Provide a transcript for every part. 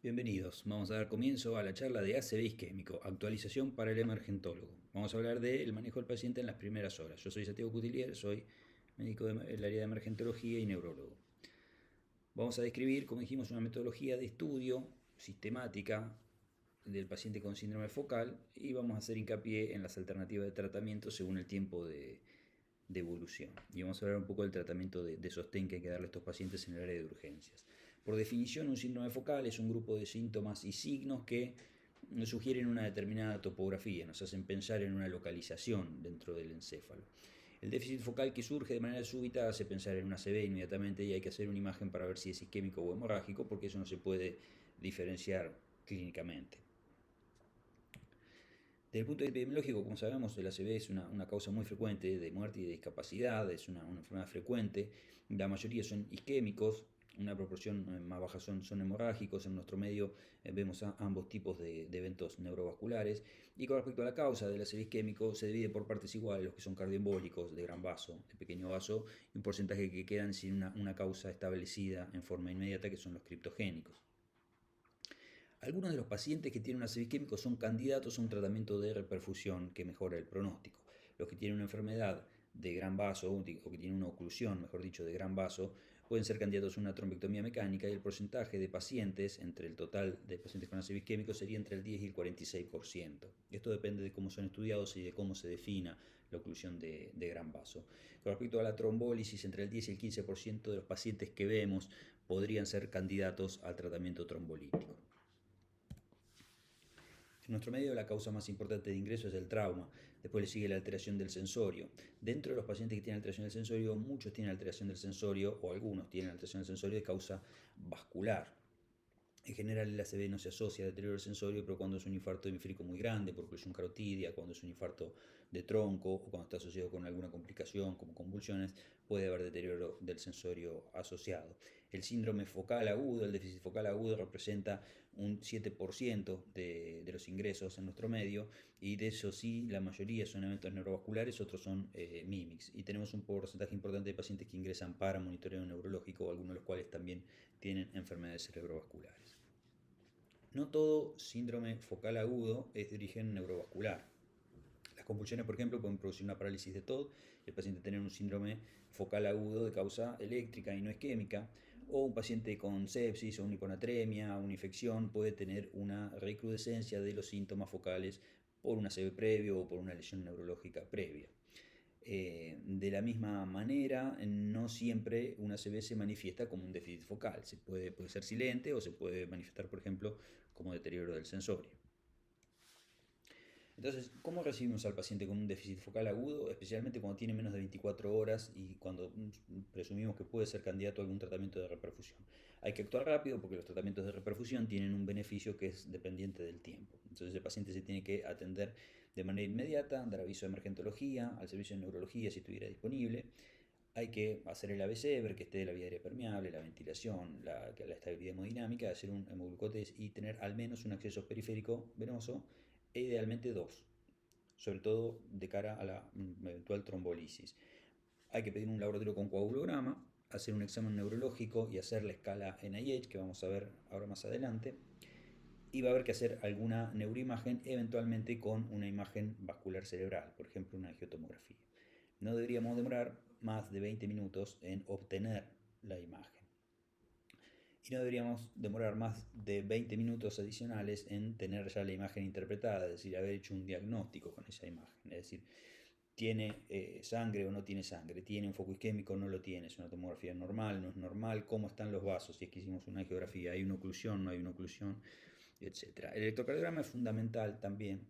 Bienvenidos, vamos a dar comienzo a la charla de ACV isquémico, actualización para el emergentólogo. Vamos a hablar del manejo del paciente en las primeras horas. Yo soy Santiago Cutilier, soy médico del área de emergentología y neurólogo. Vamos a describir, como dijimos, una metodología de estudio sistemática del paciente con síndrome focal y vamos a hacer hincapié en las alternativas de tratamiento según el tiempo de evolución. Y vamos a hablar un poco del tratamiento de sostén que hay que darle a estos pacientes en el área de urgencias. Por definición, un síndrome focal es un grupo de síntomas y signos que nos sugieren una determinada topografía, nos hacen pensar en una localización dentro del encéfalo. El déficit focal que surge de manera súbita hace pensar en una ACV inmediatamente y hay que hacer una imagen para ver si es isquémico o hemorrágico, porque eso no se puede diferenciar clínicamente. Desde el punto de vista epidemiológico, como sabemos, el ACV es una causa muy frecuente de muerte y de discapacidad, es una enfermedad frecuente. La mayoría son isquémicos, una proporción más baja son hemorrágicos. En nuestro medio vemos ambos tipos de eventos neurovasculares. Y con respecto a la causa del ACV isquémico, se divide por partes iguales los que son cardioembólicos, de gran vaso, de pequeño vaso, y un porcentaje que quedan sin una causa establecida en forma inmediata, que son los criptogénicos. Algunos de los pacientes que tienen un ACV isquémico son candidatos a un tratamiento de reperfusión que mejora el pronóstico. Los que tienen una enfermedad de gran vaso o que tienen una oclusión, mejor dicho, de gran vaso, pueden ser candidatos a una trombectomía mecánica y el porcentaje de pacientes entre el total de pacientes con ACV isquémico sería entre el 10 y el 46%. Esto depende de cómo son estudiados y de cómo se defina la oclusión de gran vaso. Con respecto a la trombólisis, entre el 10 y el 15% de los pacientes que vemos podrían ser candidatos al tratamiento trombolítico. En nuestro medio, la causa más importante de ingreso es el trauma. Después le sigue la alteración del sensorio. Dentro de los pacientes que tienen alteración del sensorio, muchos tienen alteración del sensorio, o algunos tienen alteración del sensorio de causa vascular. En general, el ACV no se asocia a deterioro sensorio, pero cuando es un infarto hemisférico muy grande, por oclusión carotidia, cuando es un infarto de tronco o cuando está asociado con alguna complicación como convulsiones, puede haber deterioro del sensorio asociado. El síndrome focal agudo, el déficit focal agudo, representa un 7% de los ingresos en nuestro medio, y de eso sí, la mayoría son eventos neurovasculares, otros son mimics. Y tenemos un porcentaje importante de pacientes que ingresan para monitoreo neurológico, algunos de los cuales también tienen enfermedades cerebrovasculares. No todo síndrome focal agudo es de origen neurovascular. Las convulsiones, por ejemplo, pueden producir una parálisis de TOD, el paciente tener un síndrome focal agudo de causa eléctrica y no isquémica, o un paciente con sepsis o una hiponatremia, una infección, puede tener una recrudescencia de los síntomas focales por un ACV previo o por una lesión neurológica previa. De la misma manera, no siempre una ACV se manifiesta como un déficit focal. Puede ser silente o se puede manifestar, por ejemplo, como deterioro del sensorio. Entonces, ¿cómo recibimos al paciente con un déficit focal agudo? Especialmente cuando tiene menos de 24 horas y cuando presumimos que puede ser candidato a algún tratamiento de reperfusión. Hay que actuar rápido porque los tratamientos de reperfusión tienen un beneficio que es dependiente del tiempo. Entonces el paciente se tiene que atender de manera inmediata, dar aviso de emergentología, al servicio de neurología si estuviera disponible. Hay que hacer el ABC, ver que esté la vía aérea permeable, la ventilación, la estabilidad hemodinámica, hacer un hemoglucotés y tener al menos un acceso periférico venoso, e idealmente dos, sobre todo de cara a la eventual trombolisis. Hay que pedir un laboratorio con coagulograma, hacer un examen neurológico y hacer la escala NIH, que vamos a ver ahora más adelante, y va a haber que hacer alguna neuroimagen, eventualmente con una imagen vascular cerebral, por ejemplo una angiotomografía. No deberíamos demorar más de 20 minutos en obtener la imagen. Y no deberíamos demorar más de 20 minutos adicionales en tener ya la imagen interpretada, es decir, haber hecho un diagnóstico con esa imagen. Es decir, ¿tiene sangre o no tiene sangre? ¿Tiene un foco isquémico o no lo tiene? ¿Es una tomografía normal? ¿No es normal? ¿Cómo están los vasos? Si es que hicimos una angiografía, ¿hay una oclusión? ¿No hay una oclusión? Etcétera. El electrocardiograma es fundamental también.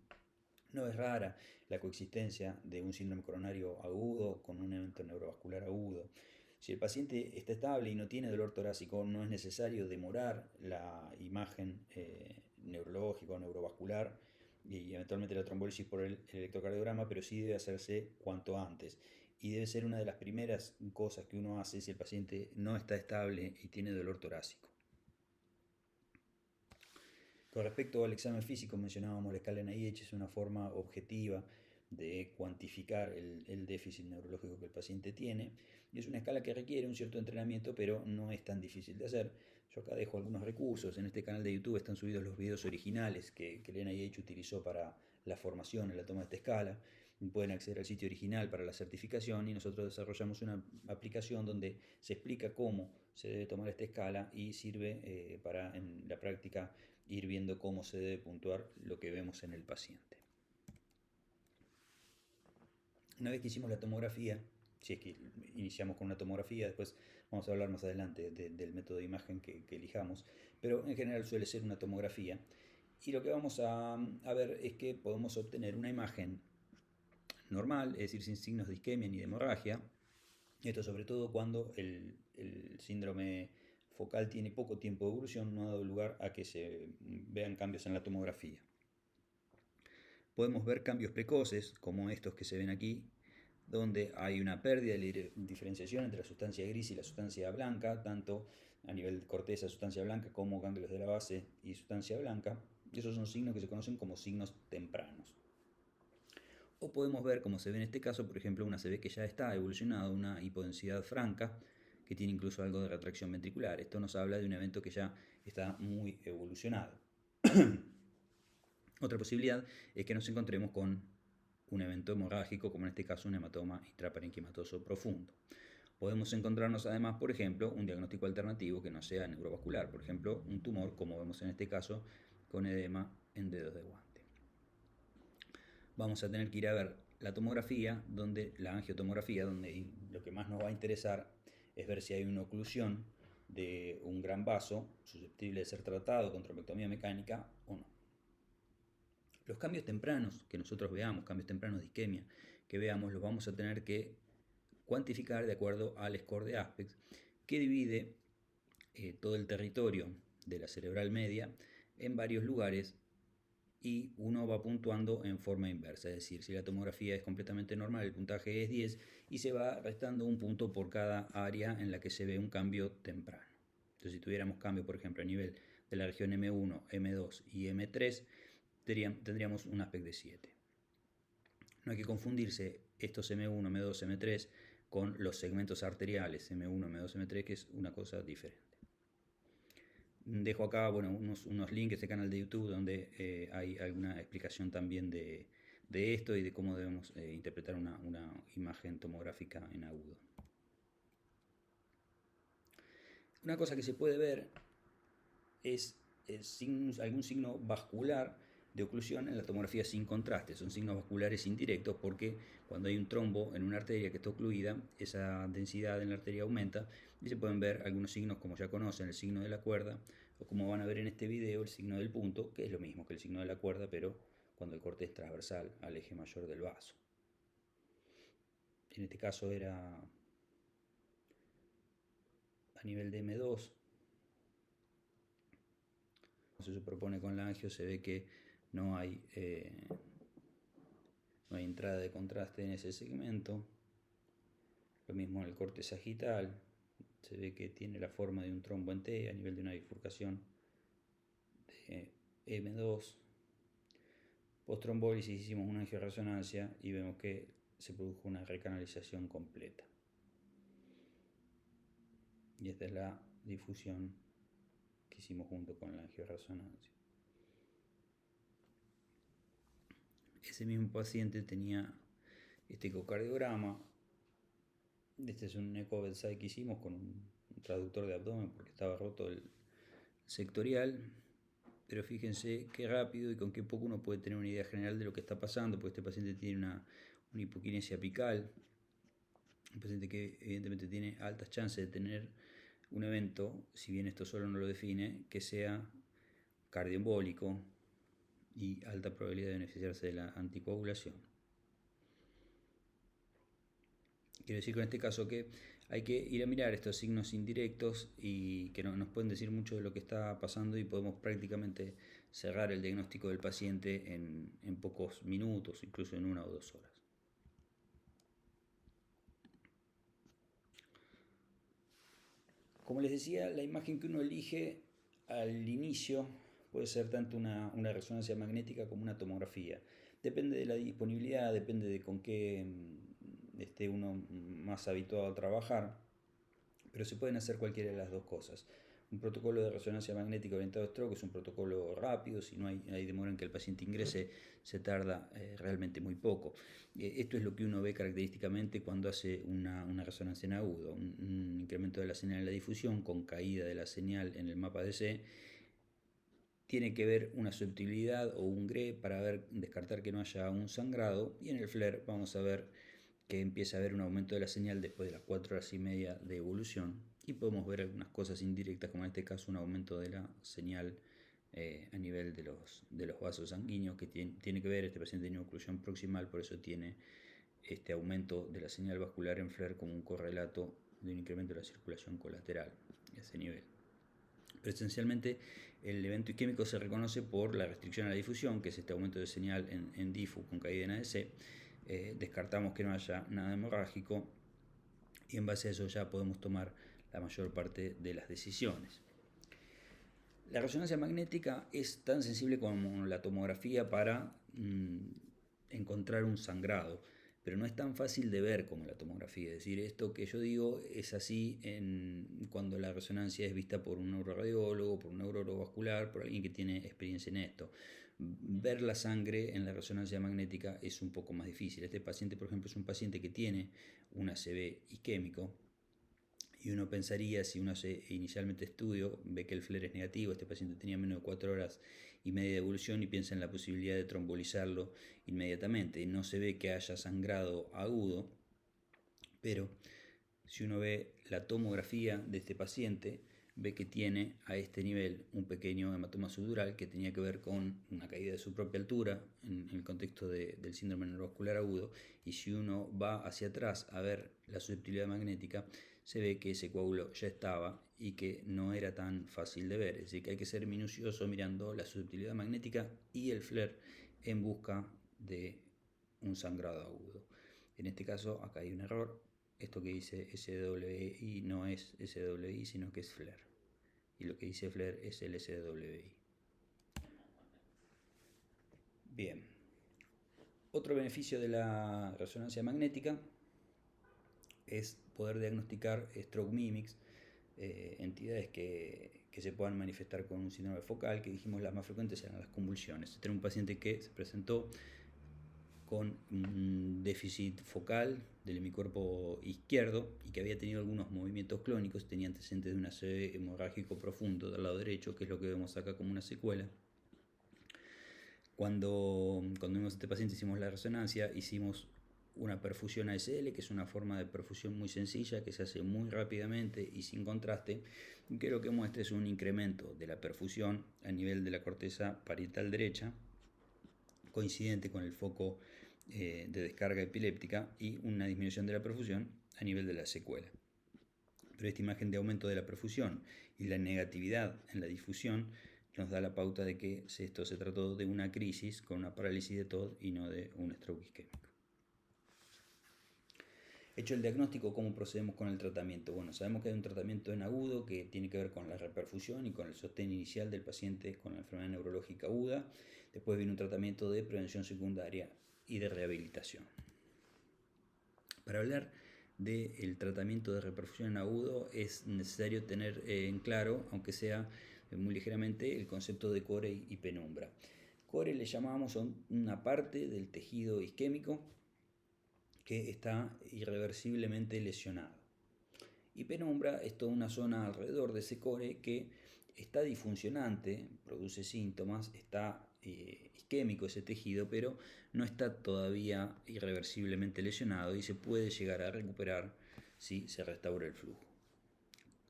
No es rara la coexistencia de un síndrome coronario agudo con un evento neurovascular agudo. Si el paciente está estable y no tiene dolor torácico, no es necesario demorar la imagen neurológica o neurovascular y eventualmente la trombólisis por el electrocardiograma, pero sí debe hacerse cuanto antes. Y debe ser una de las primeras cosas que uno hace si el paciente no está estable y tiene dolor torácico. Con respecto al examen físico, mencionábamos la escala NIH, es una forma objetiva de cuantificar el déficit neurológico que el paciente tiene, y es una escala que requiere un cierto entrenamiento, pero no es tan difícil de hacer. Yo acá dejo algunos recursos. En este canal de YouTube están subidos los videos originales que el NIH utilizó para la formación en la toma de esta escala. Pueden acceder al sitio original para la certificación y nosotros desarrollamos una aplicación donde se explica cómo se debe tomar esta escala y sirve para en la práctica ir viendo cómo se debe puntuar lo que vemos en el paciente. Una vez que hicimos la tomografía, si es que iniciamos con una tomografía, después vamos a hablar más adelante del método de imagen que elijamos, pero en general suele ser una tomografía. Y lo que vamos a ver es que podemos obtener una imagen normal, es decir, sin signos de isquemia ni de hemorragia. Esto sobre todo cuando el síndrome focal tiene poco tiempo de evolución, no ha dado lugar a que se vean cambios en la tomografía. Podemos ver cambios precoces, como estos que se ven aquí, donde hay una pérdida de diferenciación entre la sustancia gris y la sustancia blanca, tanto a nivel de corteza, sustancia blanca, como ganglios de la base y sustancia blanca. Esos son signos que se conocen como signos tempranos. O podemos ver, como se ve en este caso, por ejemplo, se ve que ya está evolucionada una hipodensidad franca, que tiene incluso algo de retracción ventricular. Esto nos habla de un evento que ya está muy evolucionado. Otra posibilidad es que nos encontremos con un evento hemorrágico, como en este caso un hematoma intraparenquimatoso profundo. Podemos encontrarnos además, por ejemplo, un diagnóstico alternativo que no sea neurovascular, por ejemplo, un tumor, como vemos en este caso, con edema en dedos de guante. Vamos a tener que ir a ver la tomografía, la angiotomografía, donde lo que más nos va a interesar es ver si hay una oclusión de un gran vaso susceptible de ser tratado con trombectomía mecánica o no. Los cambios tempranos que nosotros veamos, cambios tempranos de isquemia que veamos, los vamos a tener que cuantificar de acuerdo al score de Aspect, que divide todo el territorio de la cerebral media en varios lugares y uno va puntuando en forma inversa, es decir, si la tomografía es completamente normal, el puntaje es 10 y se va restando un punto por cada área en la que se ve un cambio temprano. Entonces, si tuviéramos cambio, por ejemplo, a nivel de la región M1, M2 y M3, tendríamos un aspecto de 7. No hay que confundirse estos M1, M2, M3 con los segmentos arteriales M1, M2, M3, que es una cosa diferente. Dejo acá unos links de este canal de YouTube donde hay alguna explicación también de esto y de cómo debemos interpretar una imagen tomográfica en agudo. Una cosa que se puede ver es algún signo vascular de oclusión en la tomografía sin contraste. Son signos vasculares indirectos porque cuando hay un trombo en una arteria que está ocluida, esa densidad en la arteria aumenta y se pueden ver algunos signos, como ya conocen, el signo de la cuerda, o como van a ver en este video, el signo del punto, que es lo mismo que el signo de la cuerda, pero cuando el corte es transversal al eje mayor del vaso. En este caso era a nivel de M2. Se propone con la angio, se ve que no hay entrada de contraste en ese segmento. Lo mismo en el corte sagital, se ve que tiene la forma de un trombo en T a nivel de una bifurcación de M2. Post-trombólisis hicimos una angioresonancia y vemos que se produjo una recanalización completa. Y esta es la difusión que hicimos junto con la angioresonancia. Ese mismo paciente tenía este ecocardiograma. Este es un eco bedside que hicimos con un traductor de abdomen porque estaba roto el sectorial. Pero fíjense qué rápido y con qué poco uno puede tener una idea general de lo que está pasando, porque este paciente tiene una hipoquinesia apical, un paciente que evidentemente tiene altas chances de tener un evento, si bien esto solo no lo define, que sea cardioembólico y alta probabilidad de beneficiarse de la anticoagulación. Quiero decir con este caso que hay que ir a mirar estos signos indirectos y que nos pueden decir mucho de lo que está pasando y podemos prácticamente cerrar el diagnóstico del paciente en pocos minutos, incluso en 1 o 2 horas. Como les decía, la imagen que uno elige al inicio puede ser tanto una resonancia magnética como una tomografía. Depende de la disponibilidad, depende de con qué esté uno más habituado a trabajar, pero se pueden hacer cualquiera de las dos cosas. Un protocolo de resonancia magnética orientado a stroke es un protocolo rápido, si no hay demora en que el paciente ingrese, se tarda realmente muy poco. Esto es lo que uno ve característicamente cuando hace una resonancia en agudo, un incremento de la señal en la difusión con caída de la señal en el mapa DC. Tiene que ver una susceptibilidad o un GRE para descartar que no haya un sangrado, y en el FLAIR vamos a ver que empieza a haber un aumento de la señal después de las 4 horas y media de evolución, y podemos ver algunas cosas indirectas, como en este caso un aumento de la señal a nivel de los vasos sanguíneos, que tiene que ver, este paciente tiene oclusión proximal, por eso tiene este aumento de la señal vascular en FLAIR como un correlato de un incremento de la circulación colateral a ese nivel. Pero esencialmente el evento isquémico se reconoce por la restricción a la difusión, que es este aumento de señal en DIFU con caída en ADC. Descartamos que no haya nada hemorrágico y en base a eso ya podemos tomar la mayor parte de las decisiones. La resonancia magnética es tan sensible como la tomografía para encontrar un sangrado, pero no es tan fácil de ver como la tomografía. Es decir, esto que yo digo es así cuando la resonancia es vista por un neuroradiólogo, por un neurólogo vascular, por alguien que tiene experiencia en esto. Ver la sangre en la resonancia magnética es un poco más difícil. Este paciente, por ejemplo, es un paciente que tiene un ACV isquémico, y uno pensaría, si uno hace inicialmente estudio, ve que el FLAIR es negativo, este paciente tenía menos de 4 horas y media de evolución, y piensa en la posibilidad de trombolizarlo inmediatamente. No se ve que haya sangrado agudo, pero si uno ve la tomografía de este paciente, ve que tiene a este nivel un pequeño hematoma subdural que tenía que ver con una caída de su propia altura en el contexto del síndrome neurovascular agudo, y si uno va hacia atrás a ver la susceptibilidad magnética, se ve que ese coágulo ya estaba y que no era tan fácil de ver. Es decir, que hay que ser minucioso mirando la susceptibilidad magnética y el FLAIR en busca de un sangrado agudo. En este caso, acá hay un error. Esto que dice SWI no es SWI, sino que es FLAIR. Y lo que dice FLAIR es el SWI. Bien. Otro beneficio de la resonancia magnética es poder diagnosticar stroke mimics, entidades que se puedan manifestar con un síndrome focal, que dijimos las más frecuentes eran las convulsiones. Tenemos un paciente que se presentó con un déficit focal del hemicuerpo izquierdo y que había tenido algunos movimientos clónicos, tenía antecedentes de un ACV hemorrágico profundo del lado derecho, que es lo que vemos acá como una secuela. Cuando vimos a este paciente, hicimos la resonancia, hicimos una perfusión ASL, que es una forma de perfusión muy sencilla, que se hace muy rápidamente y sin contraste, que lo que muestra es un incremento de la perfusión a nivel de la corteza parietal derecha, coincidente con el foco de descarga epiléptica, y una disminución de la perfusión a nivel de la secuela. Pero esta imagen de aumento de la perfusión y la negatividad en la difusión nos da la pauta de que esto se trató de una crisis con una parálisis de TOD y no de un stroke isquémico. Hecho el diagnóstico, ¿cómo procedemos con el tratamiento? Bueno, sabemos que hay un tratamiento en agudo que tiene que ver con la reperfusión y con el sostén inicial del paciente con la enfermedad neurológica aguda. Después viene un tratamiento de prevención secundaria y de rehabilitación. Para hablar del tratamiento de reperfusión en agudo es necesario tener en claro, aunque sea muy ligeramente, el concepto de core y penumbra. Core le llamamos a una parte del tejido isquémico que está irreversiblemente lesionado. Y penumbra es toda una zona alrededor de ese core que está disfuncionante, produce síntomas, está isquémico ese tejido, pero no está todavía irreversiblemente lesionado y se puede llegar a recuperar si se restaura el flujo.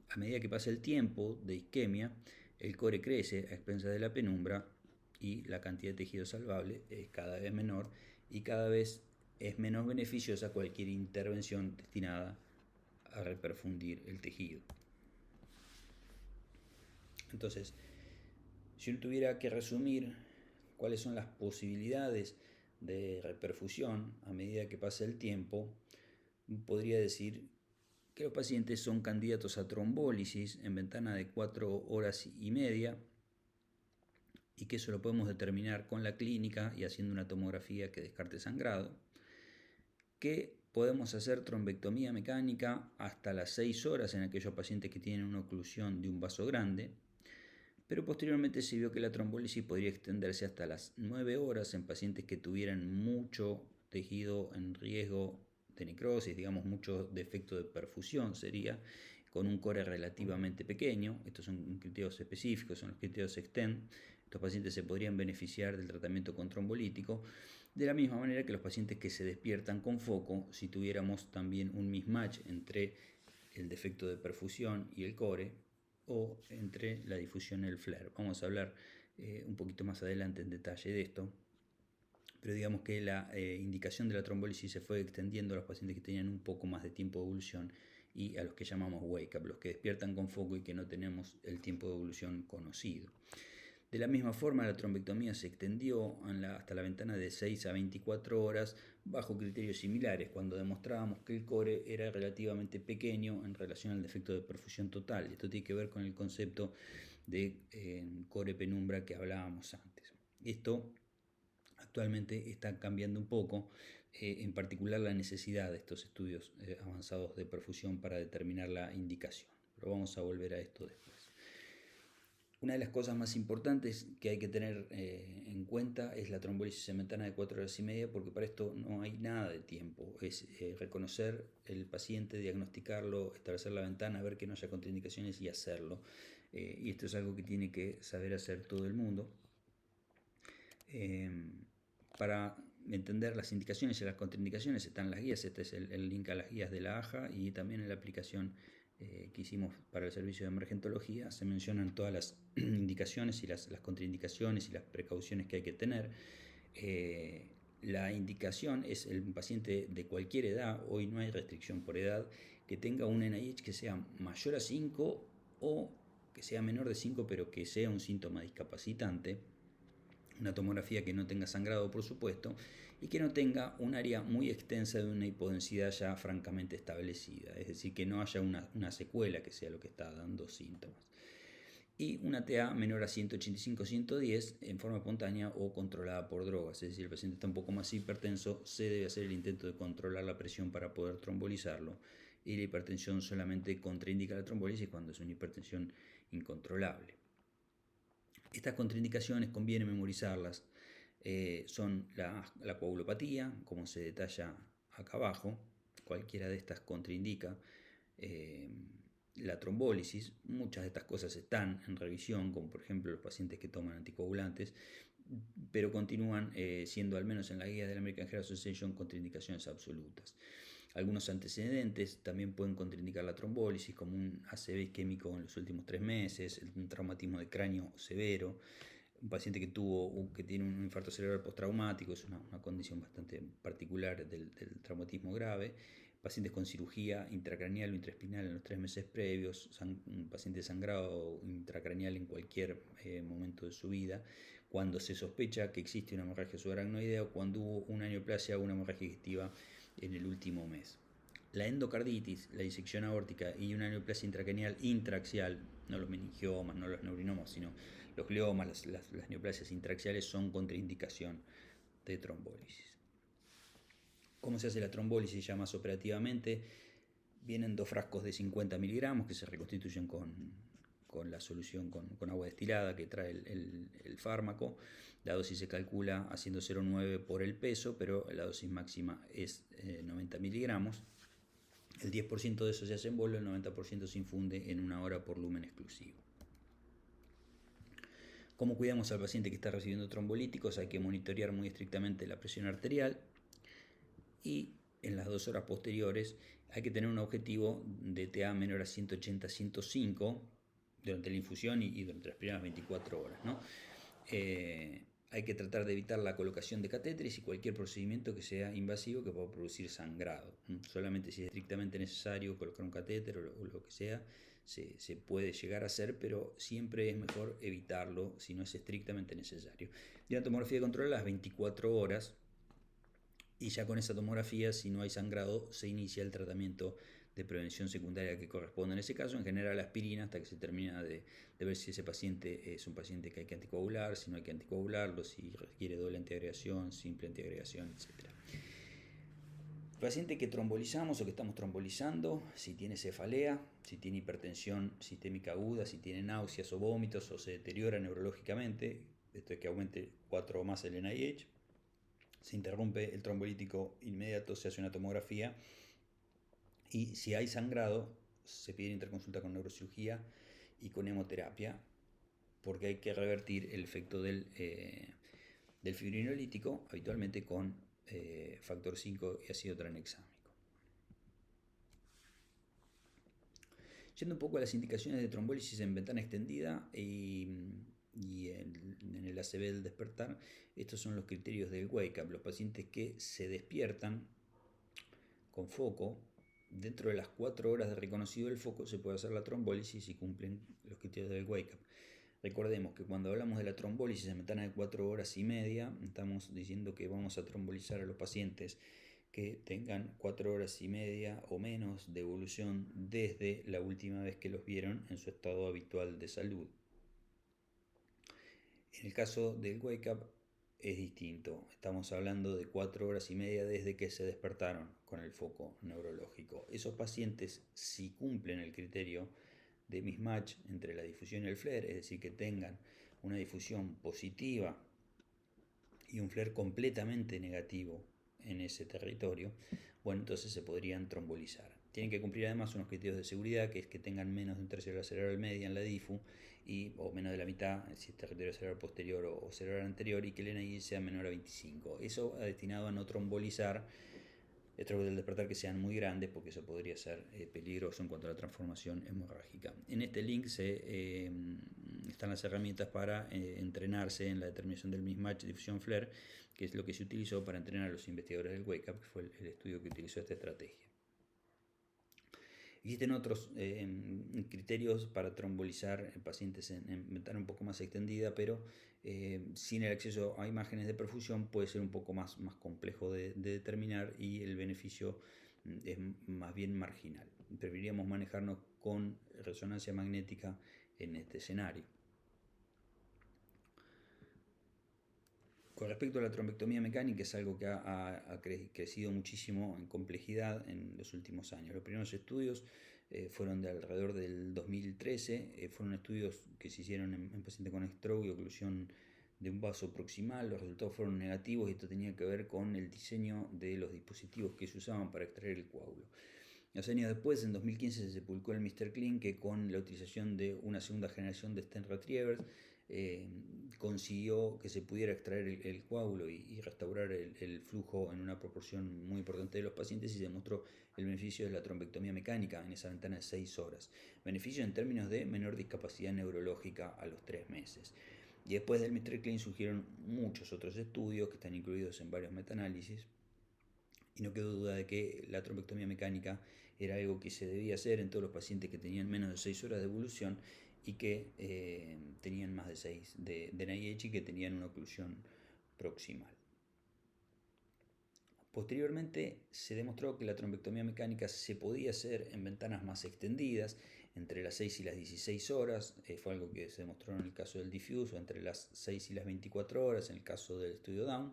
A medida que pasa el tiempo de isquemia, el core crece a expensas de la penumbra y la cantidad de tejido salvable es cada vez menor, y cada vez es menos beneficiosa cualquier intervención destinada a reperfundir el tejido. Entonces, si uno tuviera que resumir cuáles son las posibilidades de reperfusión a medida que pasa el tiempo, podría decir que los pacientes son candidatos a trombólisis en ventana de 4 horas y media, y que eso lo podemos determinar con la clínica y haciendo una tomografía que descarte sangrado, que podemos hacer trombectomía mecánica hasta las 6 horas en aquellos pacientes que tienen una oclusión de un vaso grande, pero posteriormente se vio que la trombólisis podría extenderse hasta las 9 horas en pacientes que tuvieran mucho tejido en riesgo de necrosis, digamos mucho defecto de perfusión sería, con un core relativamente pequeño. Estos son criterios específicos, son los criterios STEM. Estos pacientes se podrían beneficiar del tratamiento con trombolítico, de la misma manera que los pacientes que se despiertan con foco, si tuviéramos también un mismatch entre el defecto de perfusión y el core, o entre la difusión y el flare. Vamos a hablar un poquito más adelante en detalle de esto, pero digamos que la indicación de la trombólisis se fue extendiendo a los pacientes que tenían un poco más de tiempo de evolución y a los que llamamos wake up, los que despiertan con foco y que no tenemos el tiempo de evolución conocido. De la misma forma, la trombectomía se extendió hasta la ventana de 6 a 24 horas bajo criterios similares, cuando demostrábamos que el core era relativamente pequeño en relación al defecto de perfusión total. Esto tiene que ver con el concepto de core penumbra que hablábamos antes. Esto actualmente está cambiando un poco, en particular la necesidad de estos estudios avanzados de perfusión para determinar la indicación. Pero vamos a volver a esto después. Una de las cosas más importantes que hay que tener en cuenta es la trombólisis cementana de 4 horas y media, porque para esto no hay nada de tiempo. Es reconocer el paciente, diagnosticarlo, establecer la ventana, ver que no haya contraindicaciones y hacerlo. Y esto es algo que tiene que saber hacer todo el mundo. Para entender las indicaciones y las contraindicaciones están las guías. Este es el link a las guías de la AJA, y también en la aplicación que hicimos para el servicio de emergentología se mencionan todas las indicaciones y las contraindicaciones y las precauciones que hay que tener. La indicación es un paciente de cualquier edad, hoy no hay restricción por edad, que tenga un NIH que sea mayor a 5 o que sea menor de 5 pero que sea un síntoma discapacitante, una tomografía que no tenga sangrado por supuesto, y que no tenga un área muy extensa de una hipodensidad ya francamente establecida, es decir, que no haya una secuela que sea lo que está dando síntomas. Y una TA menor a 185-110 en forma espontánea o controlada por drogas, es decir, el paciente está un poco más hipertenso, se debe hacer el intento de controlar la presión para poder trombolizarlo, y la hipertensión solamente contraindica la trombolisis cuando es una hipertensión incontrolable. Estas contraindicaciones conviene memorizarlas. Son la coagulopatía, como se detalla acá abajo, cualquiera de estas contraindica. La trombólisis, muchas de estas cosas están en revisión, como por ejemplo los pacientes que toman anticoagulantes, pero continúan siendo, al menos en la guía de la American Heart Association, contraindicaciones absolutas. Algunos antecedentes también pueden contraindicar la trombólisis, como un ACV isquémico en los últimos 3 meses, un traumatismo de cráneo severo, un paciente que tiene un infarto cerebral postraumático, es una condición bastante particular del traumatismo grave, pacientes con cirugía intracraneal o intraespinal en los 3 meses previos, un paciente sangrado intracraneal en cualquier momento de su vida, cuando se sospecha que existe una hemorragia subaracnoidea o cuando hubo una neoplasia o una hemorragia digestiva en el último mes. La endocarditis, la disección aórtica y una neoplasia intracraneal intraaxial, no los meningiomas, no los neurinomas, sino los gliomas, las neoplasias intraaxiales, son contraindicación de trombólisis. ¿Cómo se hace la trombólisis ya más operativamente? Vienen 2 frascos de 50 miligramos que se reconstituyen con la solución con agua destilada que trae el fármaco. La dosis se calcula haciendo 0,9 por el peso, pero la dosis máxima es 90 miligramos. El 10% de eso se hace en bolo, el 90% se infunde en 1 hora por lumen exclusivo. ¿Cómo cuidamos al paciente que está recibiendo trombolíticos? Hay que monitorear muy estrictamente la presión arterial, y en las 2 horas posteriores hay que tener un objetivo de TA menor a 180-105 durante la infusión y durante las primeras 24 horas, ¿no? Hay que tratar de evitar la colocación de catéteres y cualquier procedimiento que sea invasivo que pueda producir sangrado. Solamente si es estrictamente necesario colocar un catéter o lo que sea, se puede llegar a hacer, pero siempre es mejor evitarlo si no es estrictamente necesario. Y la tomografía controlada a las 24 horas, y ya con esa tomografía, si no hay sangrado, se inicia el tratamiento de prevención secundaria que corresponde en ese caso, en general aspirina, hasta que se termina de ver si ese paciente es un paciente que hay que anticoagular, si no hay que anticoagularlo, si requiere doble antiagregación, simple antiagregación, etc. paciente que trombolizamos o que estamos trombolizando, si tiene cefalea, si tiene hipertensión sistémica aguda, si tiene náuseas o vómitos o se deteriora neurológicamente, esto es que aumente 4 o más el NIH, se interrumpe el trombolítico inmediato, se hace una tomografía y si hay sangrado se pide interconsulta con neurocirugía y con hemoterapia porque hay que revertir el efecto del fibrinolítico, habitualmente con factor 5 y ácido tranexámico. Yendo un poco a las indicaciones de trombólisis en ventana extendida y en el ACV del despertar, estos son los criterios del wake-up. Los pacientes que se despiertan con foco, dentro de las 4 horas de reconocido del foco se puede hacer la trombólisis y cumplen los criterios del wake-up. Recordemos que cuando hablamos de la trombólisis en ventana de 4 horas y media, estamos diciendo que vamos a trombolizar a los pacientes que tengan 4 horas y media o menos de evolución desde la última vez que los vieron en su estado habitual de salud. En el caso del wake-up es distinto, estamos hablando de 4 horas y media desde que se despertaron con el foco neurológico. Esos pacientes, si cumplen el criterio de mismatch entre la difusión y el flare, es decir, que tengan una difusión positiva y un flare completamente negativo en ese territorio, bueno, entonces se podrían trombolizar. Tienen que cumplir además unos criterios de seguridad, que es que tengan menos de un tercio de la cerebral media en la difu, o menos de la mitad, si es territorio cerebral posterior o cerebral anterior, y que el NIH sea menor a 25. Eso destinado a no trombolizar estragos del despertar que sean muy grandes, porque eso podría ser peligroso en cuanto a la transformación hemorrágica. En este link están las herramientas para entrenarse en la determinación del mismatch difusión flare, que es lo que se utilizó para entrenar a los investigadores del wake-up, que fue el estudio que utilizó esta estrategia. Existen otros criterios para trombolizar pacientes en ventana un poco más extendida, pero sin el acceso a imágenes de perfusión puede ser un poco más complejo de determinar y el beneficio es más bien marginal. Preferiríamos manejarnos con resonancia magnética en este escenario. Con respecto a la trombectomía mecánica, es algo que ha crecido muchísimo en complejidad en los últimos años. Los primeros estudios fueron de alrededor del 2013, fueron estudios que se hicieron en pacientes con stroke y oclusión de un vaso proximal. Los resultados fueron negativos y esto tenía que ver con el diseño de los dispositivos que se usaban para extraer el coágulo. 2 años después, en 2015, se publicó el Mr. Clean, que con la utilización de una segunda generación de stent retrievers consiguió que se pudiera extraer el coágulo y restaurar el flujo en una proporción muy importante de los pacientes, y se demostró el beneficio de la trombectomía mecánica en esa ventana de 6 horas. Beneficio en términos de menor discapacidad neurológica a los 3 meses. Y después del Mr. Clean surgieron muchos otros estudios que están incluidos en varios metaanálisis, y no quedó duda de que la trombectomía mecánica era algo que se debía hacer en todos los pacientes que tenían menos de 6 horas de evolución y que tenían más de 6 de NIH y que tenían una oclusión proximal. Posteriormente se demostró que la trombectomía mecánica se podía hacer en ventanas más extendidas, entre las 6 y las 16 horas, fue algo que se demostró en el caso del Diffuse, o entre las 6 y las 24 horas en el caso del estudio Down,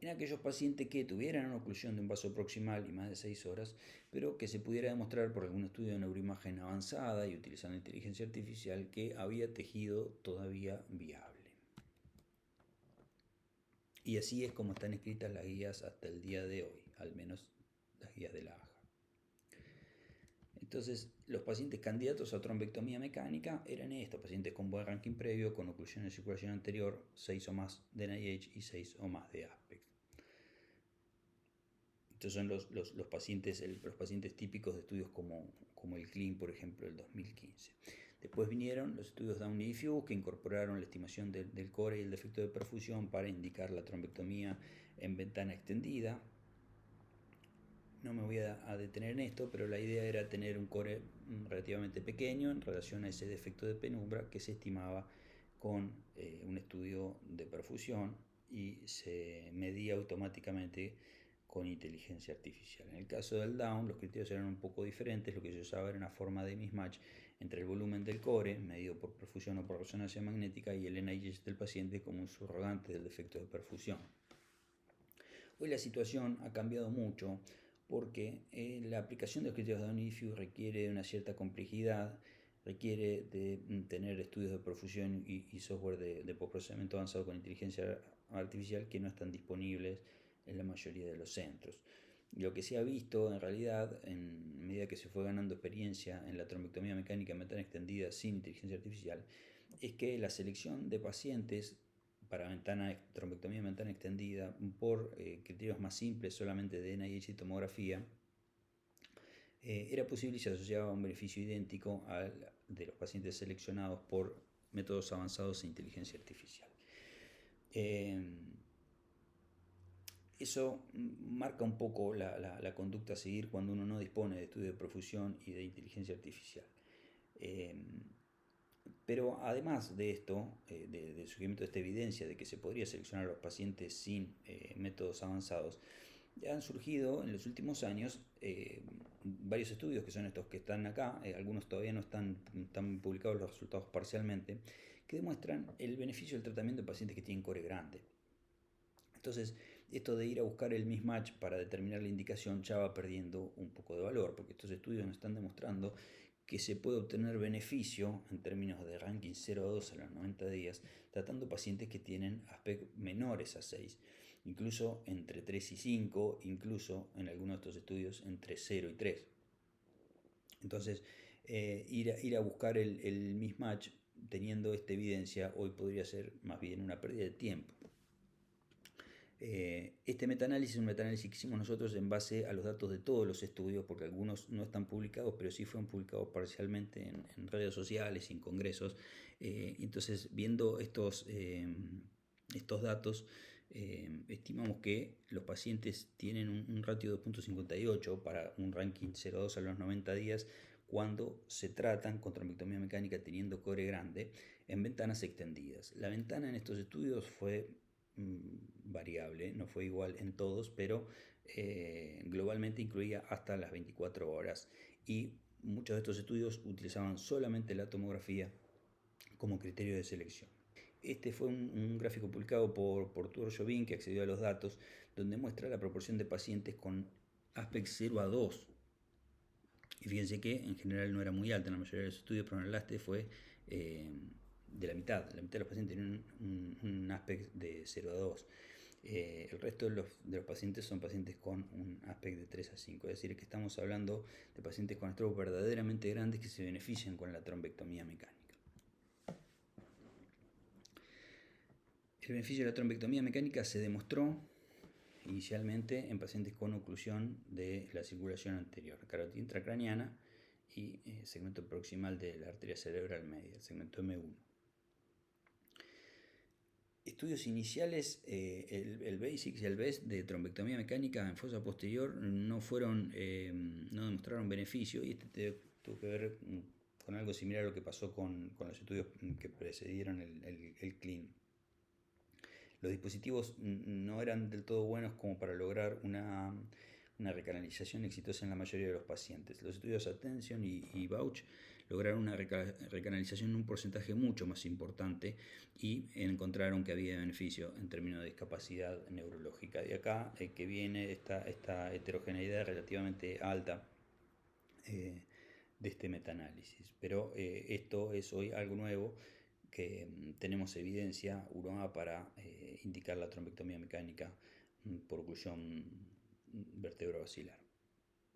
en aquellos pacientes que tuvieran una oclusión de un vaso proximal y más de 6 horas, pero que se pudiera demostrar por algún estudio de neuroimagen avanzada y utilizando inteligencia artificial que había tejido todavía viable. Y así es como están escritas las guías hasta el día de hoy, al menos las guías de la AJA. Entonces, los pacientes candidatos a trombectomía mecánica eran estos: pacientes con buen ranking previo, con oclusión de circulación anterior, 6 o más de NIH y 6 o más de ASPEX. Estos son los pacientes típicos de estudios como el CLEAN, por ejemplo, del 2015. Después vinieron los estudios Down y Diffuse, que incorporaron la estimación del core y el defecto de perfusión para indicar la trombectomía en ventana extendida. No me voy a detener en esto, pero la idea era tener un core relativamente pequeño en relación a ese defecto de penumbra que se estimaba con un estudio de perfusión y se medía automáticamente con inteligencia artificial. En el caso del Down, los criterios eran un poco diferentes. Lo que se usaba era una forma de mismatch entre el volumen del core, medido por perfusión o por resonancia magnética, y el NIH del paciente como un subrogante del defecto de perfusión. Hoy la situación ha cambiado mucho. porque la aplicación de los criterios de Down-IFU requiere de una cierta complejidad, requiere de tener estudios de profusión y software de postprocesamiento avanzado con inteligencia artificial que no están disponibles en la mayoría de los centros. Lo que se ha visto en realidad, en medida que se fue ganando experiencia en la trombectomía mecánica en ventana extendida sin inteligencia artificial, es que la selección de pacientes para trombectomía en ventana extendida por criterios más simples, solamente de NIH y tomografía, era posible y se asociaba a un beneficio idéntico al de los pacientes seleccionados por métodos avanzados e inteligencia artificial. Eso marca un poco la conducta a seguir cuando uno no dispone de estudio de profusión y de inteligencia artificial. Pero además de esto, del surgimiento de esta evidencia de que se podría seleccionar a los pacientes sin métodos avanzados, ya han surgido en los últimos años varios estudios que son estos que están acá, algunos todavía no están publicados los resultados parcialmente, que demuestran el beneficio del tratamiento de pacientes que tienen core grande. Entonces, esto de ir a buscar el mismatch para determinar la indicación ya va perdiendo un poco de valor, porque estos estudios nos están demostrando que se puede obtener beneficio en términos de ranking 0 a 2 a los 90 días tratando pacientes que tienen aspectos menores a 6, incluso entre 3 y 5, incluso en algunos de estos estudios entre 0 y 3. Entonces, ir a buscar el mismatch teniendo esta evidencia hoy podría ser más bien una pérdida de tiempo. Este metaanálisis es un metaanálisis que hicimos nosotros en base a los datos de todos los estudios, porque algunos no están publicados, pero sí fueron publicados parcialmente en redes sociales y en congresos. Entonces, viendo estos datos, estimamos que los pacientes tienen un ratio de 2.58 para un ranking 0,2 a los 90 días cuando se tratan con trombectomía mecánica teniendo core grande en ventanas extendidas. La ventana en estos estudios fue variable, no fue igual en todos, pero globalmente incluía hasta las 24 horas y muchos de estos estudios utilizaban solamente la tomografía como criterio de selección. Este fue un gráfico publicado por Tudor Jobim que accedió a los datos, donde muestra la proporción de pacientes con aspect 0 a 2. Y fíjense que en general no era muy alta en la mayoría de los estudios, pero en el LASTE fue de la mitad de los pacientes tienen un aspect de 0 a 2. El resto de los pacientes son pacientes con un aspect de 3 a 5, es decir, que estamos hablando de pacientes con estrobos verdaderamente grandes que se benefician con la trombectomía mecánica. El beneficio de la trombectomía mecánica se demostró inicialmente en pacientes con oclusión de la circulación anterior, carótida intracraniana y segmento proximal de la arteria cerebral media, el segmento M1. Estudios iniciales, el BASIC y el BEST de trombectomía mecánica en fosa posterior no demostraron beneficio, y este tuvo que ver con algo similar a lo que pasó con los estudios que precedieron el CLIN. Los dispositivos no eran del todo buenos como para lograr una recanalización exitosa en la mayoría de los pacientes. Los estudios Attention y Bauch lograron una recanalización en un porcentaje mucho más importante y encontraron que había beneficio en términos de discapacidad neurológica. De acá que viene esta heterogeneidad relativamente alta de este metaanálisis. Pero esto es hoy algo nuevo que tenemos evidencia UROA para indicar la trombectomía mecánica por oclusión vertebrovascular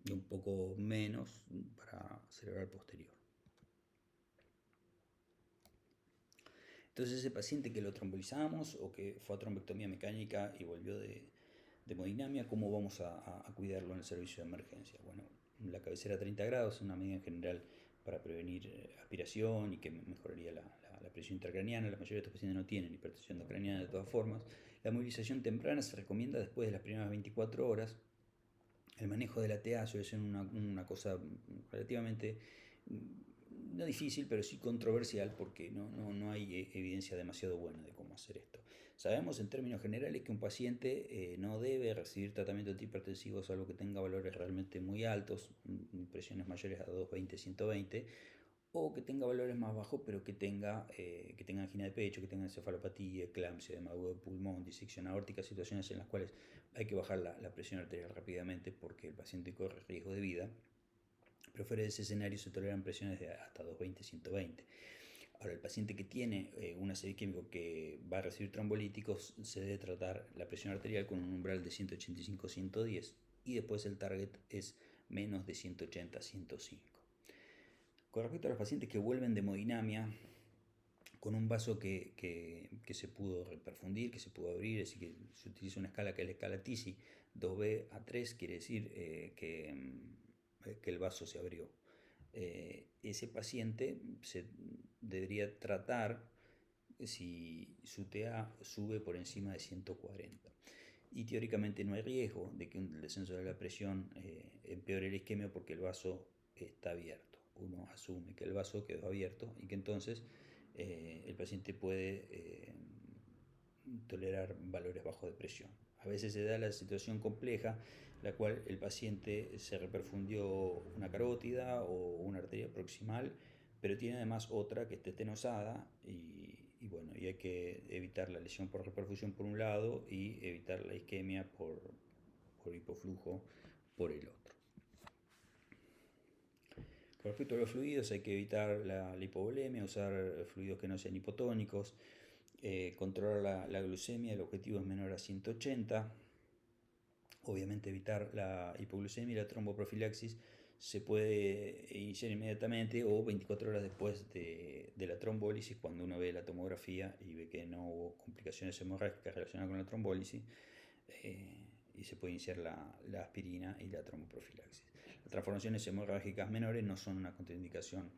y un poco menos para cerebral posterior. Entonces ese paciente que lo trombolizamos o que fue a trombectomía mecánica y volvió de hemodinamia, ¿cómo vamos a cuidarlo en el servicio de emergencia? Bueno, la cabecera a 30 grados es una medida en general para prevenir aspiración y que mejoraría la presión intracraniana. La mayoría de estos pacientes no tienen hipertensión intracraniana de todas formas. La movilización temprana se recomienda después de las primeras 24 horas. El manejo de la TA suele ser una cosa relativamente, no difícil, pero sí controversial, porque no hay evidencia demasiado buena de cómo hacer esto. Sabemos en términos generales que un paciente no debe recibir tratamiento antihipertensivo salvo que tenga valores realmente muy altos, presiones mayores a 220, 120, o que tenga valores más bajos, pero que tenga angina de pecho, que tenga encefalopatía, eclampsia, edema agudo de pulmón, disección aórtica, situaciones en las cuales hay que bajar la presión arterial rápidamente porque el paciente corre riesgo de vida. Pero fuera de ese escenario se toleran presiones de hasta 220, 120. Ahora, el paciente que tiene un ACV isquémico que va a recibir trombolíticos, se debe tratar la presión arterial con un umbral de 185, 110 y después el target es menos de 180, 105. Con respecto a los pacientes que vuelven de hemodinamia con un vaso que se pudo reperfundir, que se pudo abrir, es decir, que se utiliza una escala que es la escala TISI, 2B a 3, quiere decir que el vaso se abrió. Ese paciente se debería tratar si su TA sube por encima de 140. Y teóricamente no hay riesgo de que el descenso de la presión empeore la isquemia porque el vaso está abierto. Uno asume que el vaso quedó abierto y que entonces el paciente puede tolerar valores bajos de presión. A veces se da la situación compleja, la cual el paciente se reperfundió una carótida o una arteria proximal, pero tiene además otra que está estenosada y hay que evitar la lesión por reperfusión por un lado y evitar la isquemia por hipoflujo por el otro. Con respecto a los fluidos, hay que evitar la hipovolemia, usar fluidos que no sean hipotónicos, controlar la glucemia, el objetivo es menor a 180. Obviamente evitar la hipoglucemia y la tromboprofilaxis se puede iniciar inmediatamente o 24 horas después de la trombólisis, cuando uno ve la tomografía y ve que no hubo complicaciones hemorrágicas relacionadas con la trombólisis, y se puede iniciar la aspirina y la tromboprofilaxis. Las transformaciones hemorrágicas menores no son una contraindicación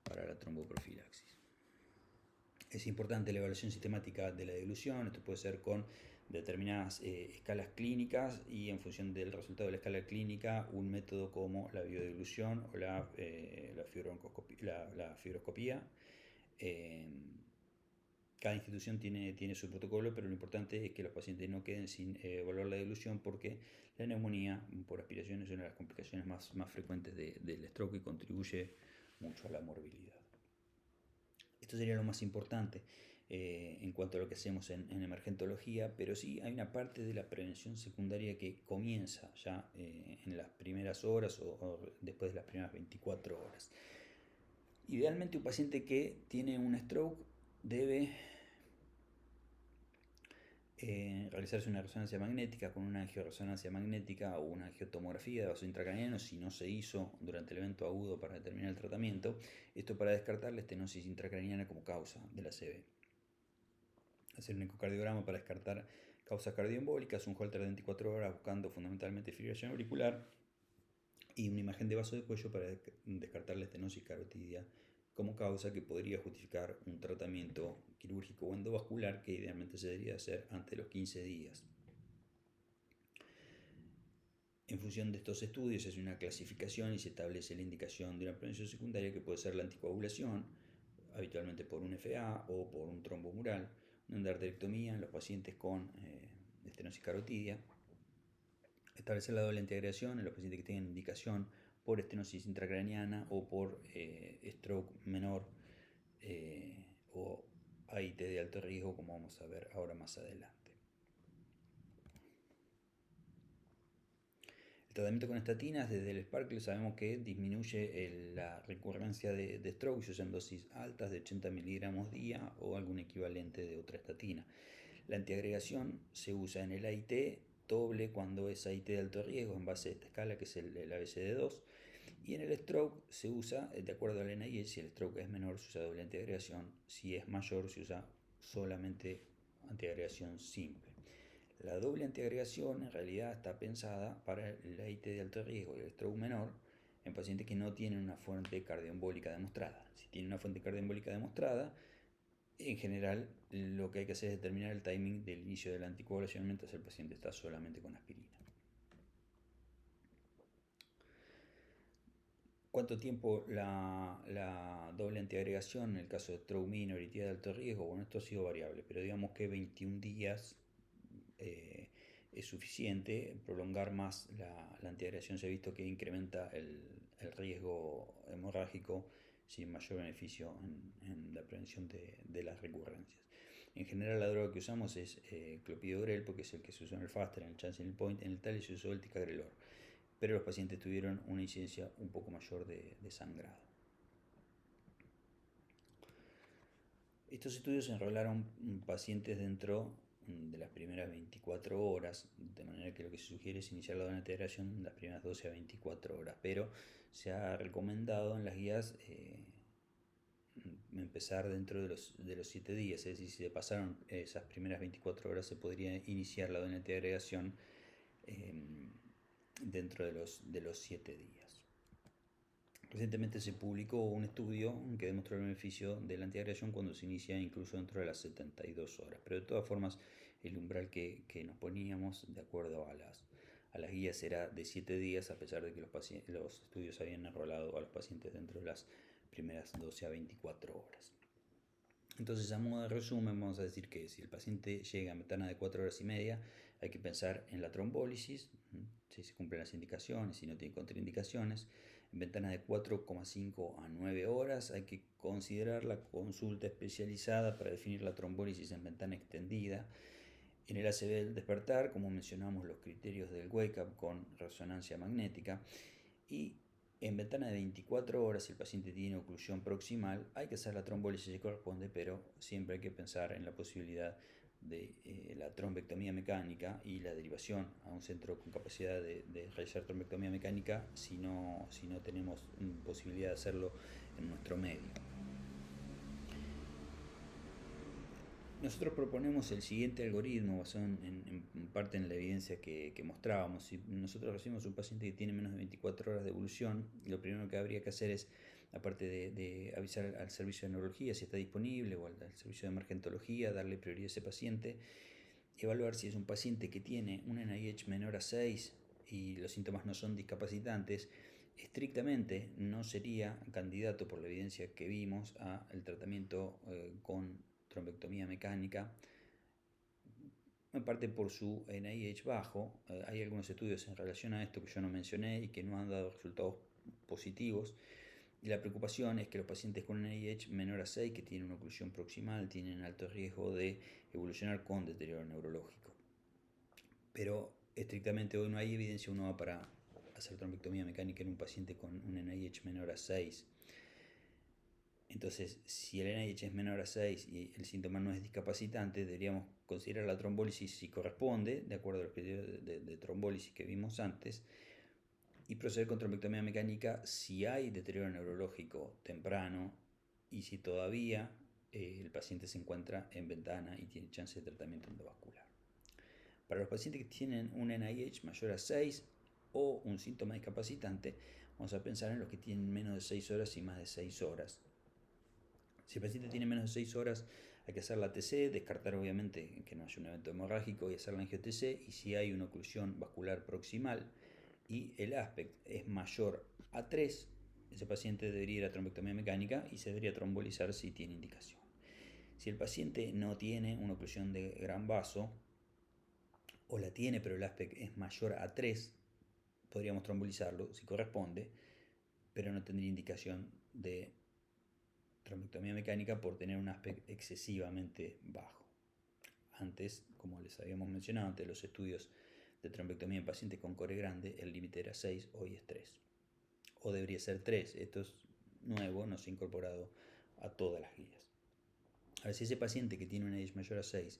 para la tromboprofilaxis. Es importante la evaluación sistemática de la dilución. Esto puede ser con determinadas escalas clínicas y en función del resultado de la escala clínica un método como la biodilución o la fibroscopía. Cada institución tiene su protocolo, pero lo importante es que los pacientes no queden sin evaluar la dilución, porque la neumonía por aspiración es una de las complicaciones más frecuentes del stroke y contribuye mucho a la morbilidad. Esto sería lo más importante en cuanto a lo que hacemos en emergentología, pero sí hay una parte de la prevención secundaria que comienza ya en las primeras horas o después de las primeras 24 horas. Idealmente un paciente que tiene un stroke debe realizarse una resonancia magnética con una angioresonancia magnética o una angiotomografía de vaso intracraniano si no se hizo durante el evento agudo para determinar el tratamiento. Esto para descartar la estenosis intracraniana como causa de la ACV. Hacer un ecocardiograma para descartar causas cardioembólicas, un Holter de 24 horas buscando fundamentalmente fibrilación auricular y una imagen de vaso de cuello para descartar la estenosis carotidia como causa que podría justificar un tratamiento quirúrgico o endovascular que idealmente se debería hacer antes de los 15 días. En función de estos estudios se hace una clasificación y se establece la indicación de una prevención secundaria que puede ser la anticoagulación, habitualmente por un FA o por un trombomural, una endarterectomía en los pacientes con estenosis carotidia, establecer la doble antiagregación en los pacientes que tengan indicación por estenosis intracraniana o por stroke menor o AIT de alto riesgo, como vamos a ver ahora más adelante. El tratamiento con estatinas, desde el Sparkle sabemos que disminuye la recurrencia de stroke si usan dosis altas de 80 miligramos día o algún equivalente de otra estatina. La antiagregación se usa en el AIT doble cuando es AIT de alto riesgo en base a esta escala que es el ABCD2, y en el stroke se usa de acuerdo al NIH. Si el stroke es menor se usa doble antiagregación, si es mayor se usa solamente antiagregación simple. La doble antiagregación en realidad está pensada para el AIT de alto riesgo y el stroke menor en pacientes que no tienen una fuente cardioembólica demostrada. Si tienen una fuente cardioembólica demostrada, en general lo que hay que hacer es determinar el timing del inicio de la anticoagulación mientras el paciente está solamente con aspirina. ¿Cuánto tiempo la doble antiagregación en el caso de stroke minor y TIA de alto riesgo? Bueno, esto ha sido variable, pero digamos que 21 días es suficiente. Prolongar más la antiagregación se ha visto que incrementa el riesgo hemorrágico sin mayor beneficio en la prevención de las recurrencias. En general la droga que usamos es clopidogrel, porque es el que se usó en el FASTER, en el Chanceling Point. En el TALE se usó el ticagrelor, pero los pacientes tuvieron una incidencia un poco mayor de sangrado. Estos estudios enrolaron pacientes dentro de las primeras 24 horas, de manera que lo que se sugiere es iniciar la donategración en las primeras 12 a 24 horas, pero se ha recomendado en las guías empezar dentro de los 7 días, es decir, si se pasaron esas primeras 24 horas se podría iniciar la donategración dentro de los 7 días. Recientemente se publicó un estudio que demostró el beneficio de la antiagregación cuando se inicia incluso dentro de las 72 horas, pero de todas formas el umbral que nos poníamos de acuerdo a las guías era de 7 días, a pesar de que los estudios habían enrolado a los pacientes dentro de las primeras 12 a 24 horas. Entonces, a modo de resumen, vamos a decir que si el paciente llega a metana de 4 horas y media, hay que pensar en la trombólisis, si se cumplen las indicaciones, si no tiene contraindicaciones. En ventanas de 4,5 a 9 horas hay que considerar la consulta especializada para definir la trombólisis en ventana extendida. En el ACV del despertar, como mencionamos, los criterios del wake-up con resonancia magnética. Y en ventana de 24 horas, si el paciente tiene oclusión proximal, hay que hacer la trombólisis si corresponde, pero siempre hay que pensar en la posibilidad de la trombectomía mecánica y la derivación a un centro con capacidad de realizar trombectomía mecánica si no tenemos posibilidad de hacerlo en nuestro medio. Nosotros proponemos el siguiente algoritmo basado en parte en la evidencia que mostrábamos. Si nosotros recibimos un paciente que tiene menos de 24 horas de evolución, lo primero que habría que hacer es, aparte de avisar al servicio de neurología si está disponible o al servicio de emergentología, darle prioridad a ese paciente, evaluar si es un paciente que tiene un NIH menor a 6 y los síntomas no son discapacitantes. Estrictamente no sería candidato, por la evidencia que vimos, al tratamiento con trombectomía mecánica, en parte por su NIH bajo. Hay algunos estudios en relación a esto que yo no mencioné y que no han dado resultados positivos. Y la preocupación es que los pacientes con NIH menor a 6, que tienen una oclusión proximal, tienen alto riesgo de evolucionar con deterioro neurológico. Pero estrictamente hoy no hay evidencia uno para hacer trombectomía mecánica en un paciente con un NIH menor a 6. Entonces, si el NIH es menor a 6 y el síntoma no es discapacitante, deberíamos considerar la trombólisis si corresponde, de acuerdo a los criterios de trombólisis que vimos antes, y proceder con trombectomía mecánica si hay deterioro neurológico temprano y si todavía el paciente se encuentra en ventana y tiene chance de tratamiento endovascular. Para los pacientes que tienen un NIH mayor a 6 o un síntoma discapacitante, vamos a pensar en los que tienen menos de 6 horas y más de 6 horas. Si el paciente tiene menos de 6 horas, hay que hacer la TC, descartar obviamente que no haya un evento hemorrágico y hacer la angio-TC, y si hay una oclusión vascular proximal y el aspect es mayor a 3, ese paciente debería ir a trombectomía mecánica y se debería trombolizar si tiene indicación. Si el paciente no tiene una oclusión de gran vaso, o la tiene pero el aspect es mayor a 3, podríamos trombolizarlo si corresponde, pero no tendría indicación de trombectomía mecánica por tener un aspect excesivamente bajo. Antes, como les habíamos mencionado, antes de los estudios de trombectomía en pacientes con core grande, el límite era 6, hoy es 3. O debería ser 3, esto es nuevo, no se ha incorporado a todas las guías. Ahora, si ese paciente que tiene un NIH mayor a 6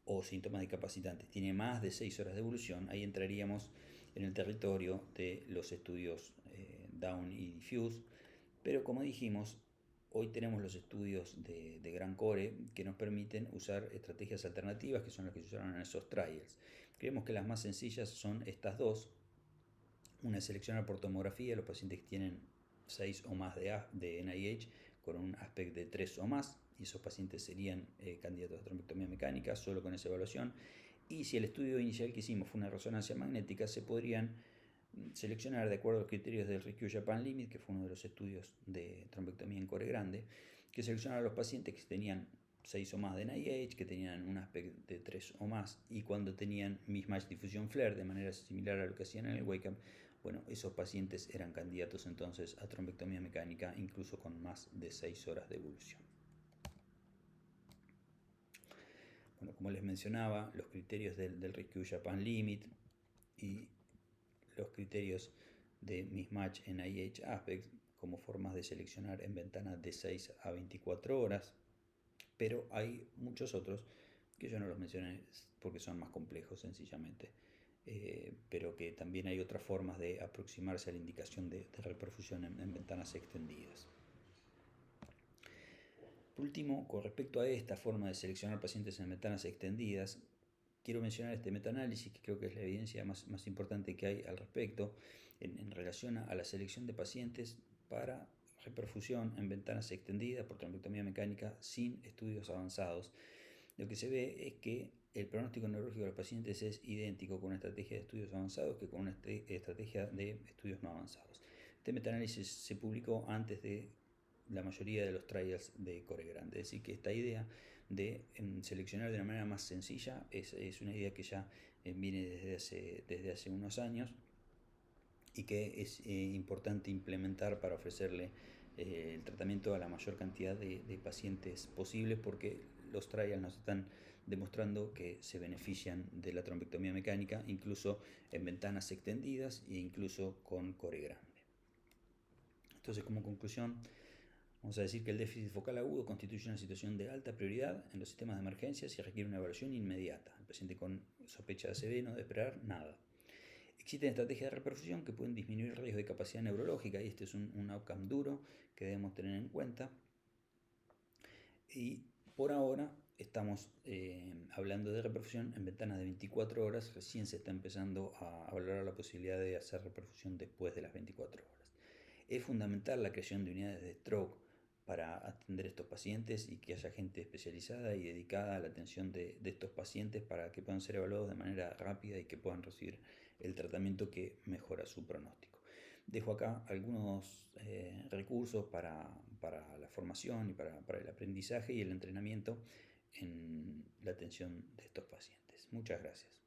o síntomas discapacitantes tiene más de 6 horas de evolución, ahí entraríamos en el territorio de los estudios Down y Diffuse, pero como dijimos, hoy tenemos los estudios de gran core que nos permiten usar estrategias alternativas que son las que se usaron en esos trials. Creemos que las más sencillas son estas dos. Una es seleccionar por tomografía los pacientes que tienen 6 o más de NIH con un aspect de 3 o más, y esos pacientes serían candidatos a trombectomía mecánica solo con esa evaluación. Y si el estudio inicial que hicimos fue una resonancia magnética, se podrían seleccionar de acuerdo a los criterios del Rescue Japan Limit, que fue uno de los estudios de trombectomía en core grande, que seleccionaron a los pacientes que tenían 6 o más de NIH, que tenían un aspect de 3 o más, y cuando tenían mismatch difusión FLAIR, de manera similar a lo que hacían en el wake-up, Bueno, esos pacientes eran candidatos entonces a trombectomía mecánica, incluso con más de 6 horas de evolución. Bueno, como les mencionaba, los criterios del Rescue Japan Limit y los criterios de mismatch en IH Apex como formas de seleccionar en ventanas de 6 a 24 horas, pero hay muchos otros que yo no los mencioné porque son más complejos sencillamente, pero que también hay otras formas de aproximarse a la indicación de reperfusión en ventanas extendidas. Por último, con respecto a esta forma de seleccionar pacientes en ventanas extendidas, quiero mencionar este metaanálisis que creo que es la evidencia más importante que hay al respecto en relación a la selección de pacientes para reperfusión en ventanas extendidas por trombectomía mecánica sin estudios avanzados. Lo que se ve es que el pronóstico neurológico de los pacientes es idéntico con una estrategia de estudios avanzados que con una estrategia de estudios no avanzados. Este metaanálisis se publicó antes de la mayoría de los trials de CoreGrand, es decir, que esta idea de seleccionar de una manera más sencilla es una idea que ya viene desde hace unos años y que es importante implementar para ofrecerle el tratamiento a la mayor cantidad de pacientes posible, porque los trials nos están demostrando que se benefician de la trombectomía mecánica incluso en ventanas extendidas e incluso con core grande. Entonces, como conclusión, vamos a decir que el déficit focal agudo constituye una situación de alta prioridad en los sistemas de emergencias y requiere una evaluación inmediata. El paciente con sospecha de ACV no debe esperar nada. Existen estrategias de reperfusión que pueden disminuir el riesgo de capacidad neurológica y este es un outcome duro que debemos tener en cuenta. Y por ahora estamos hablando de reperfusión en ventanas de 24 horas, recién se está empezando a valorar la posibilidad de hacer reperfusión después de las 24 horas. Es fundamental la creación de unidades de stroke para atender a estos pacientes y que haya gente especializada y dedicada a la atención de estos pacientes para que puedan ser evaluados de manera rápida y que puedan recibir el tratamiento que mejora su pronóstico. Dejo acá algunos recursos para la formación y para el aprendizaje y el entrenamiento en la atención de estos pacientes. Muchas gracias.